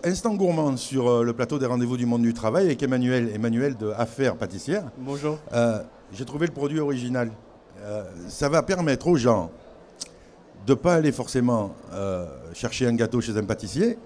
Instant gourmand sur le plateau des rendez-vous du monde du travail avec Emmanuel de Affaires Pâtissières. Bonjour. J'ai trouvé le produit original. Ça va permettre aux gens de ne pas aller forcément chercher un gâteau chez un pâtissier,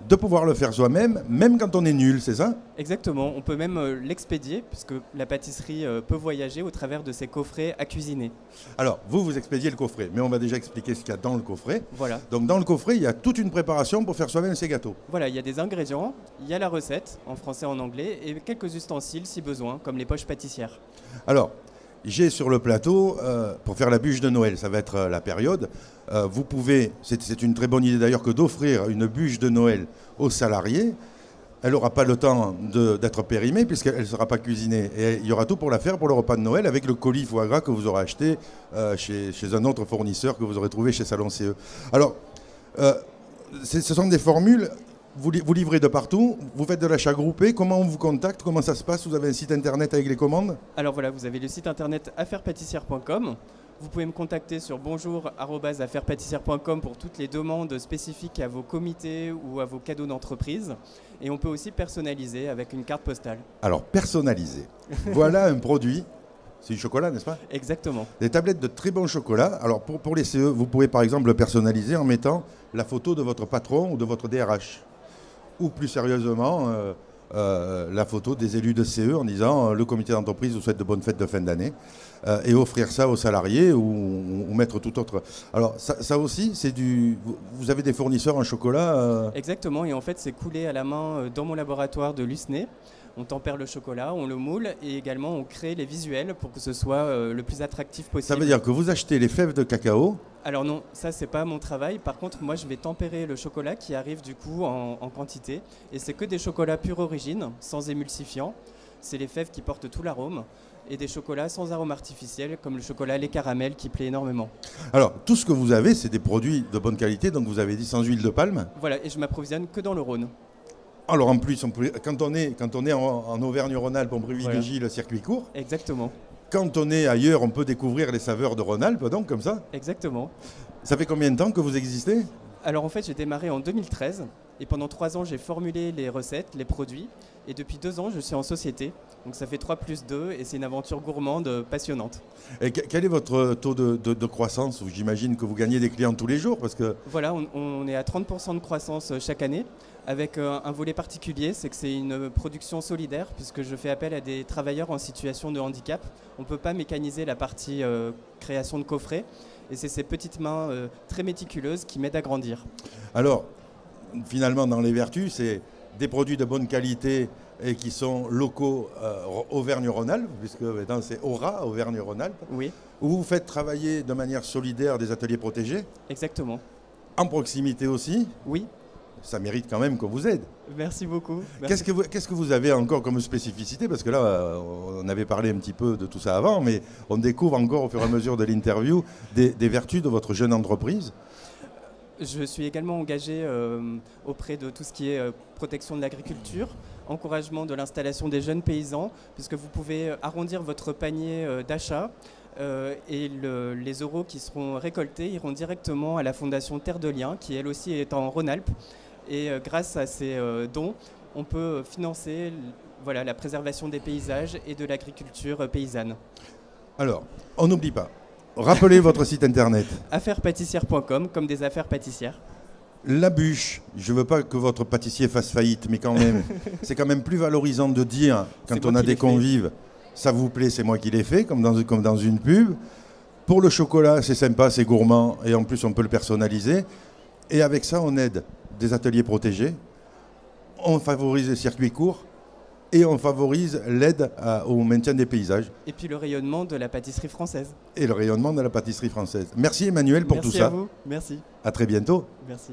de pouvoir le faire soi-même, même quand on est nul, c'est ça? Exactement, on peut même l'expédier puisque la pâtisserie peut voyager au travers de ses coffrets à cuisiner. Alors, vous expédiez le coffret, mais on va déjà expliquer ce qu'il y a dans le coffret. Voilà. Donc dans le coffret, il y a toute une préparation pour faire soi-même ses gâteaux. Voilà, il y a des ingrédients, il y a la recette en français et en anglais et quelques ustensiles si besoin, comme les poches pâtissières. Alors, j'ai sur le plateau, pour faire la bûche de Noël, ça va être la période, vous pouvez, c'est une très bonne idée d'ailleurs que d'offrir une bûche de Noël aux salariés. Elle n'aura pas le temps d'être périmée puisqu'elle ne sera pas cuisinée. Et il y aura tout pour la faire pour le repas de Noël avec le colis foie gras que vous aurez acheté chez un autre fournisseur que vous aurez trouvé chez Salon CE. Alors, ce sont des formules, vous livrez de partout, vous faites de l'achat groupé, comment on vous contacte, comment ça se passe? Vous avez un site internet avec les commandes? Alors voilà, vous avez le site internet affairespâtissières.com. Vous pouvez me contacter sur bonjour@affairespâtissières.com pour toutes les demandes spécifiques à vos comités ou à vos cadeaux d'entreprise. Et on peut aussi personnaliser avec une carte postale. Alors, personnaliser. Voilà un produit. C'est du chocolat, n'est-ce pas? Exactement. Des tablettes de très bon chocolat. Alors, pour les CE, vous pouvez par exemple le personnaliser en mettant la photo de votre patron ou de votre DRH. Ou plus sérieusement, la photo des élus de CE en disant le comité d'entreprise vous souhaite de bonnes fêtes de fin d'année et offrir ça aux salariés ou mettre tout autre. Alors ça aussi, c'est du. Vous avez des fournisseurs en chocolat Exactement, et en fait c'est coulé à la main dans mon laboratoire de Lucenay. On tempère le chocolat, on le moule et également on crée les visuels pour que ce soit le plus attractif possible. Ça veut dire que vous achetez les fèves de cacao. Alors non, ça c'est pas mon travail. Par contre, moi je vais tempérer le chocolat qui arrive du coup en quantité. Et c'est que des chocolats pure origine, sans émulsifiant. C'est les fèves qui portent tout l'arôme. Et des chocolats sans arôme artificiel, comme le chocolat lait caramel qui plaît énormément. Alors, tout ce que vous avez, c'est des produits de bonne qualité. Donc vous avez dit sans huile de palme. Voilà, et je m'approvisionne que dans le Rhône. Alors en plus, quand on est en Auvergne-Rhône-Alpes, on privilégie le circuit court. Exactement. Quand on est ailleurs, on peut découvrir les saveurs de Rhône-Alpes, donc comme ça. Exactement. Ça fait combien de temps que vous existez? Alors en fait, j'ai démarré en 2013 et pendant 3 ans, j'ai formulé les recettes, les produits. Et depuis 2 ans, je suis en société. Donc ça fait 3 + 2 et c'est une aventure gourmande passionnante. Et quel est votre taux de croissance? J'imagine que vous gagnez des clients tous les jours parce que... Voilà, on est à 30% de croissance chaque année avec un volet particulier, c'est que c'est une production solidaire puisque je fais appel à des travailleurs en situation de handicap. On ne peut pas mécaniser la partie création de coffrets et c'est ces petites mains très méticuleuses qui m'aident à grandir. Alors, finalement, dans les vertus, c'est des produits de bonne qualité et qui sont locaux Auvergne-Rhône-Alpes, puisque maintenant c'est Aura, Auvergne-Rhône-Alpes, Oui, où vous faites travailler de manière solidaire des ateliers protégés, exactement. en proximité aussi. Oui, Ça mérite quand même qu'on vous aide. merci beaucoup. Merci. Qu'est-ce que vous avez encore comme spécificité? Parce que là, on avait parlé un petit peu de tout ça avant, mais on découvre encore au fur et à mesure de l'interview des vertus de votre jeune entreprise. Je suis également engagé auprès de tout ce qui est protection de l'agriculture, encouragement de l'installation des jeunes paysans, puisque vous pouvez arrondir votre panier d'achat et les euros qui seront récoltés iront directement à la fondation Terre de Liens, qui elle aussi est en Rhône-Alpes. Et grâce à ces dons, on peut financer la préservation des paysages et de l'agriculture paysanne. Alors, on n'oublie pas. Rappelez votre site internet. Affairespâtissières.com, comme des affaires pâtissières. La bûche, je ne veux pas que votre pâtissier fasse faillite, mais quand même, c'est quand même plus valorisant de dire, quand on a des convives, ça vous plaît, c'est moi qui l'ai fait, comme dans une pub. Pour le chocolat, c'est sympa, c'est gourmand, et en plus on peut le personnaliser. Et avec ça, on aide des ateliers protégés, on favorise les circuits courts, et on favorise l'aide au maintien des paysages. Et puis le rayonnement de la pâtisserie française. Et le rayonnement de la pâtisserie française. Merci Emmanuel pour tout ça. Merci à vous. Merci. À très bientôt. Merci.